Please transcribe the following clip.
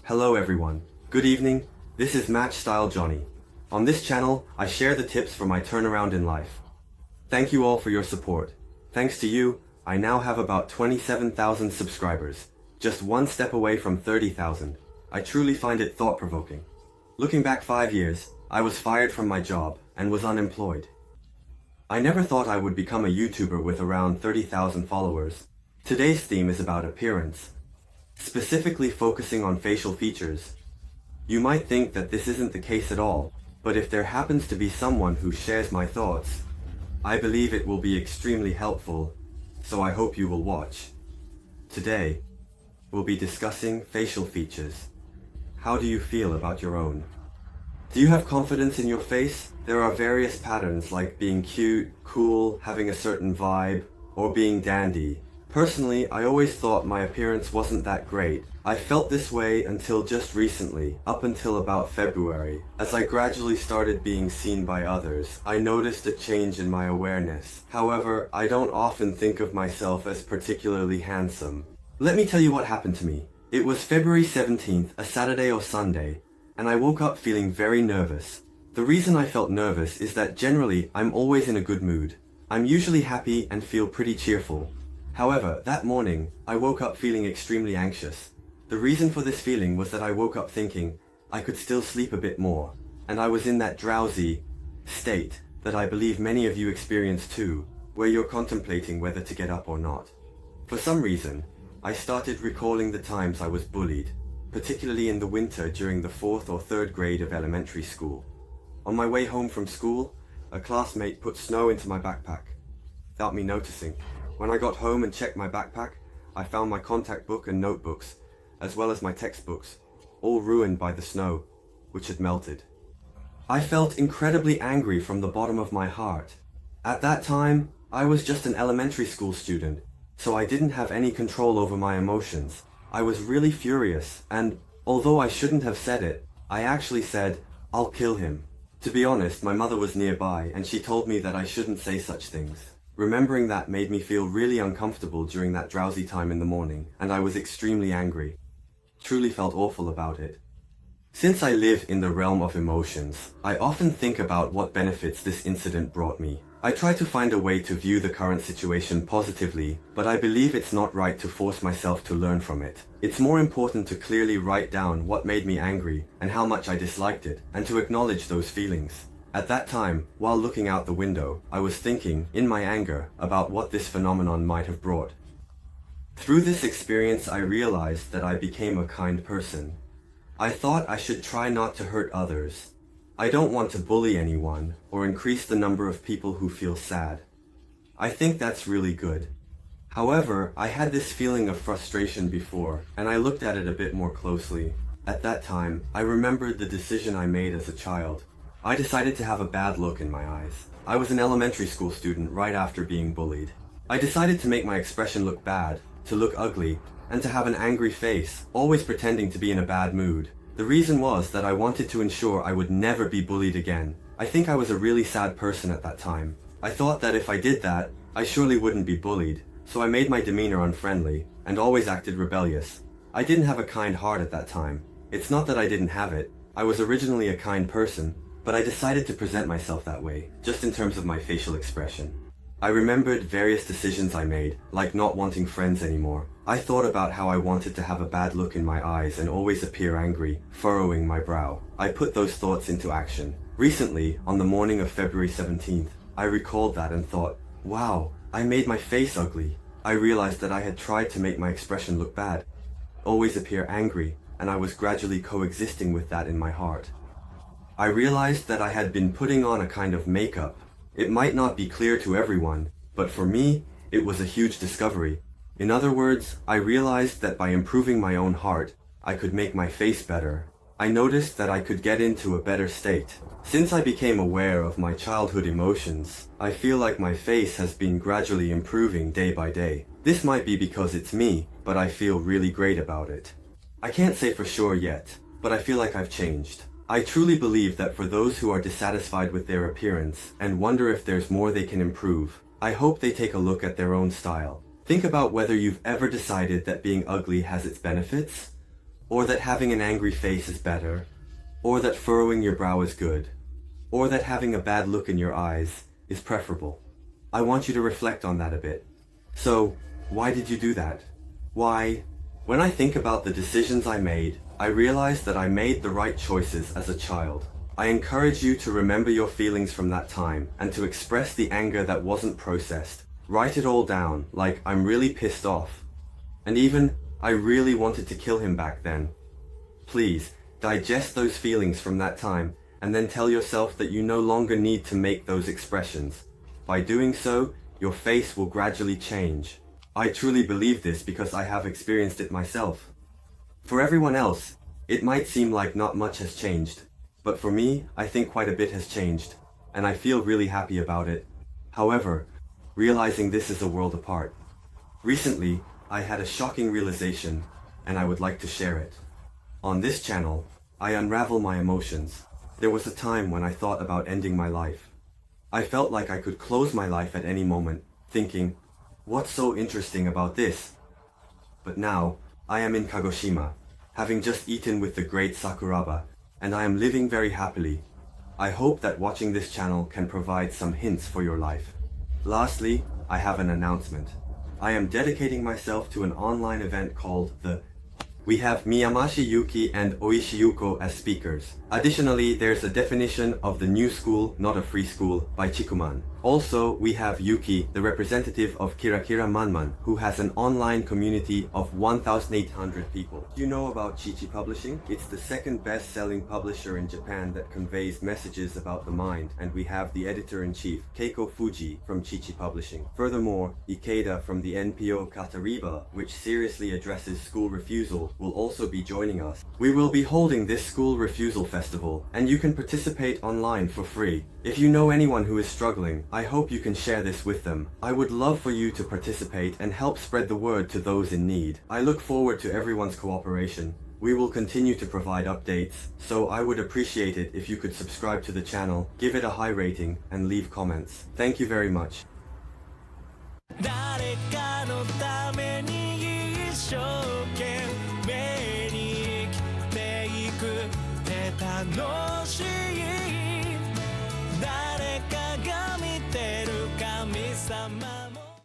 Hello everyone. Good evening. This is sJourney. On this channel, I share the tips for my turnaround in life. Thank you all for your support. Thanks to you, I now have about 27,000 subscribers, just one step away from 30,000. I truly find it thought-provoking. Looking back 5 years, I was fired from my job and was unemployed. I never thought I would become a YouTuber with around 30,000 followers. Today's theme is about appearance, specifically focusing on facial features. You might think that this isn't the case at all, but if there happens to be someone who shares my thoughts, I believe it will be extremely helpful, so I hope you will watch. Today, we'll be discussing facial features. How do you feel about your own? Do you have confidence in your face? There are various patterns like being cute, cool, having a certain vibe, or being dandy. Personally, I always thought my appearance wasn't that great. I felt this way until just recently, up until about February. As I gradually started being seen by others, I noticed a change in my awareness. However, I don't often think of myself as particularly handsome. Let me tell you what happened to me. It was February 17th, a Saturday or Sunday, and I woke up feeling very nervous. The reason I felt nervous is that generally I'm always in a good mood. I'm usually happy and feel pretty cheerful. However, that morning, I woke up feeling extremely anxious. The reason for this feeling was that I woke up thinking I could still sleep a bit more, and I was in that drowsy state that I believe many of you experience too, where you're contemplating whether to get up or not. For some reason, I started recalling the times I was bullied, particularly in the winter during the 4th or 3rd grade of elementary school. On my way home from school, a classmate put snow into my backpack, without me noticing. When I got home and checked my backpack, I found my contact book and notebooks, as well as my textbooks, all ruined by the snow, which had melted. I felt incredibly angry from the bottom of my heart. At that time, I was just an elementary school student, so I didn't have any control over my emotions. I was really furious, and although I shouldn't have said it, I actually said, "I'll kill him." To be honest, my mother was nearby, and she told me that I shouldn't say such things. Remembering that made me feel really uncomfortable during that drowsy time in the morning, and I was extremely angry. Truly felt awful about it. Since I live in the realm of emotions, I often think about what benefits this incident brought me. I try to find a way to view the current situation positively, but I believe it's not right to force myself to learn from it. It's more important to clearly write down what made me angry and how much I disliked it, and to acknowledge those feelings. At that time, while looking out the window, I was thinking, in my anger, about what this phenomenon might have brought. Through this experience, I realized that I became a kind person. I thought I should try not to hurt others. I don't want to bully anyone or increase the number of people who feel sad. I think that's really good. However, I had this feeling of frustration before, and I looked at it a bit more closely. At that time, I remembered the decision I made as a child. I decided to have a bad look in my eyes. I was an elementary school student right after being bullied. I decided to make my expression look bad, to look ugly, and to have an angry face, always pretending to be in a bad mood. The reason was that I wanted to ensure I would never be bullied again. I think I was a really sad person at that time. I thought that if I did that, I surely wouldn't be bullied, so I made my demeanor unfriendly, and always acted rebellious. I didn't have a kind heart at that time. It's not that I didn't have it. I was originally a kind person, but I decided to present myself that way, just in terms of my facial expression. I remembered various decisions I made, like not wanting friends anymore. I thought about how I wanted to have a bad look in my eyes and always appear angry, furrowing my brow. I put those thoughts into action. Recently, on the morning of February 17th, I recalled that and thought, wow, I made my face ugly. I realized that I had tried to make my expression look bad, always appear angry, and I was gradually coexisting with that in my heart. I realized that I had been putting on a kind of makeup. It might not be clear to everyone, but for me, it was a huge discovery. In other words, I realized that by improving my own heart, I could make my face better. I noticed that I could get into a better state. Since I became aware of my childhood emotions, I feel like my face has been gradually improving day by day. This might be because it's me, but I feel really great about it. I can't say for sure yet, but I feel like I've changed. I truly believe that for those who are dissatisfied with their appearance and wonder if there's more they can improve, I hope they take a look at their own style. Think about whether you've ever decided that being ugly has its benefits, or that having an angry face is better, or that furrowing your brow is good, or that having a bad look in your eyes is preferable. I want you to reflect on that a bit. So, why did you do that? Why? When I think about the decisions I made, I realize that I made the right choices as a child. I encourage you to remember your feelings from that time and to express the anger that wasn't processed. Write it all down, like I'm really pissed off. And even, I really wanted to kill him back then. Please, digest those feelings from that time and then tell yourself that you no longer need to make those expressions. By doing so, your face will gradually change. I truly believe this because I have experienced it myself. For everyone else, it might seem like not much has changed, but for me, I think quite a bit has changed, and I feel really happy about it. However, realizing this is a world apart. Recently, I had a shocking realization, and I would like to share it. On this channel, I unravel my emotions. There was a time when I thought about ending my life. I felt like I could close my life at any moment, thinking, what's so interesting about this? But now, I am in Kagoshima, having just eaten with the great Sakuraba, and I am living very happily. I hope that watching this channel can provide some hints for your life. Lastly, I have an announcement. I am dedicating myself to an online event called the We have Miyamashi Yuki and Oishi Yuko as speakers. Additionally, there's a definition of the new school, not a free school, by Chikuman. Also, we have Yuki, the representative of Kira Kira Manman, who has an online community of 1,800 people. Do you know about Chichi Publishing? It's the second best-selling publisher in Japan that conveys messages about the mind, and we have the editor-in-chief, Keiko Fuji, from Chichi Publishing. Furthermore, Ikeda from the NPO Katariba, which seriously addresses school refusal, will also be joining us. We will be holding this school refusal festival, and you can participate online for free. If you know anyone who is struggling, I hope you can share this with them. I would love for you to participate and help spread the word to those in need. I look forward to everyone's cooperation. We will continue to provide updates, so I would appreciate it if you could subscribe to the channel, give it a high rating, and leave comments. Thank you very much.